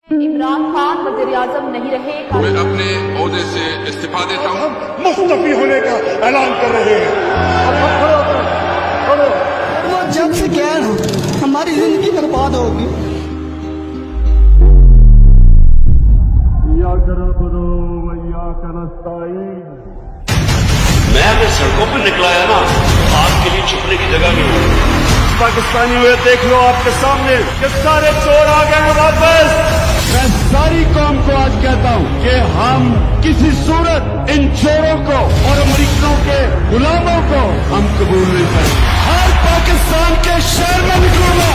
عمران خان وزیراعظم نہیں رہے۔ میں اپنے عہدے سے استعفا دیتا ہوں۔ مستعفی ہونے کا اعلان کر رہے ہیں۔ وہ جب سے کیا ہے ہماری زندگی برباد ہوگی۔ میں اگر سڑکوں پہ نکلا ہے نا آپ کے لیے چھپنے کی جگہ نہیں ہے۔ پاکستانی ہوئے دیکھ لو آپ کے سامنے کہ سارے چور آ گئے ہیں واپس۔ میں ساری قوم کو آج کہتا ہوں کہ ہم کسی صورت ان چوروں کو اور امریکوں کے غلاموں کو ہم قبول نہیں کریں۔ ہر پاکستان کے شہر میں نکلوں گا۔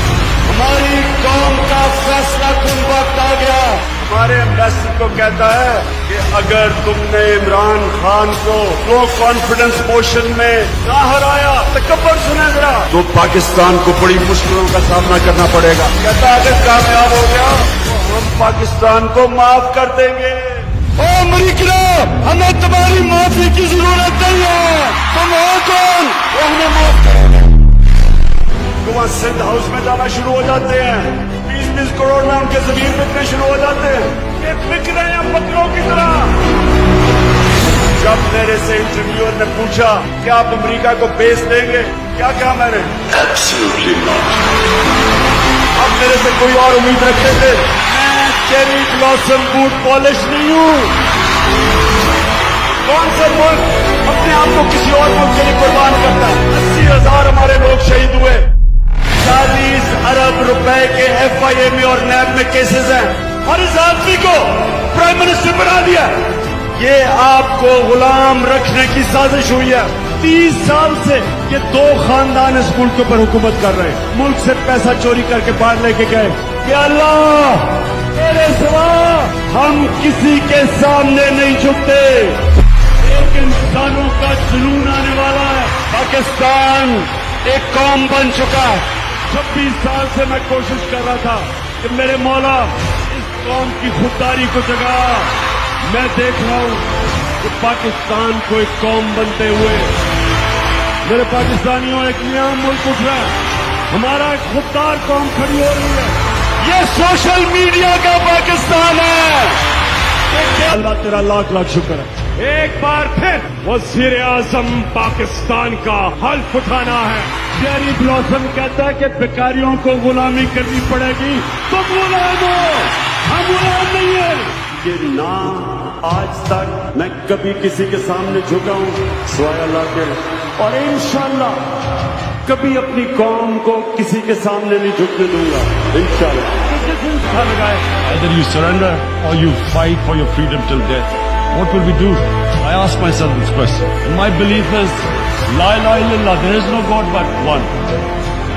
ہماری قوم کا فیصلہ کن وقت آ گیا۔ ہمارے ایمبیسی کو کہتا ہے کہ اگر تم نے عمران خان کو لو کانفیڈنس موشن میں نہ ہرایا تکبر سنے ذرا تو پاکستان کو بڑی مشکلوں کا سامنا کرنا پڑے گا۔ کہتا اگر کامیاب ہو گیا تو ہم پاکستان کو معاف کر دیں گے۔ او امریکہ ہمیں تمہاری معافی کی ضرورت نہیں ہے۔ تم ہو کون؟ وہ ہمیں معاف کرو گے۔ وہاں سندھ ہاؤس میں جانا شروع ہو جاتے ہیں، 20 کروڑ میں ان کے زمین بکنے شروع ہو جاتے ہیں کہ بک رہے ہیں بکروں کی طرح۔ جب میرے سے انٹرویور نے پوچھا کہ آپ امریکہ کو بیچ دیں گے، کیا کہا میں نے؟ Absolutely not۔ اب میرے سے کوئی اور امید رکھتے تھے؟ میں چیری بلاسم بوٹ پالش نہیں ہوں۔ کون سا ملک اپنے آپ کو کسی اور ملک کے لیے قربان کرتا ہے؟ 80,000 ہمارے لوگ شہید ہوئے۔ 40 ارب روپے کے ایف آئی اے میں اور نیب میں کیسز ہیں، اور اس آدمی کو پرائم منسٹر بنا دیا۔ یہ آپ کو غلام رکھنے کی سازش ہوئی ہے۔ 30 سال سے یہ 2 خاندان اسکول کے اوپر حکومت کر رہے ہیں، ملک سے پیسہ چوری کر کے باہر لے کے گئے کہ اللہ تیرے سوا ہم کسی کے سامنے نہیں جھکتے۔ ایک انسانوں کا جنون آنے والا ہے۔ پاکستان ایک قوم بن چکا ہے۔ 26 سال سے میں کوشش کر رہا تھا کہ میرے مولا اس قوم کی خودداری کو جگا۔ میں دیکھ رہا ہوں کہ پاکستان کو ایک قوم بنتے ہوئے میرے پاکستانیوں ایک نیا ملک اٹھ رہا ہے۔ ہمارا ایک خوددار قوم کھڑی ہو رہی ہے۔ یہ سوشل میڈیا کا پاکستان ہے۔ اللہ تیرا لاکھ لاکھ شکر ہے۔ ایک بار پھر وزیر اعظم پاکستان کا حلف اٹھانا ہے۔ چیری بلاسم کہتا ہے کہ بیکاریوں کو غلامی کرنی پڑے گی۔ تم غلام ہو، ہم غلام نہیں ہیں۔ یہ نہ آج تک میں کبھی کسی کے سامنے جھکا ہوں سوائے اللہ کے، اور انشاءاللہ کبھی اپنی قوم کو کسی کے سامنے نہیں جھکنے دوں گا انشاءاللہ۔ Either you surrender or you fight for your freedom till death. What will we do? I ask myself this question. And my belief is, La ilaha illallah, there is no God but one.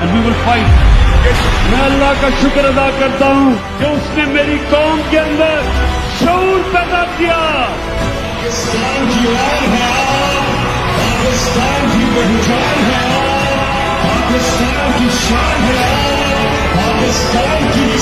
And we will fight. میں اللہ کا شکر ادا کرتا ہوں کہ اس نے میری قوم کے اندر شعور پیدا کیا۔ پاکستان کی آن ہے، پاکستان کی پہچان ہے، پاکستان کی شان ہے، پاکستان کی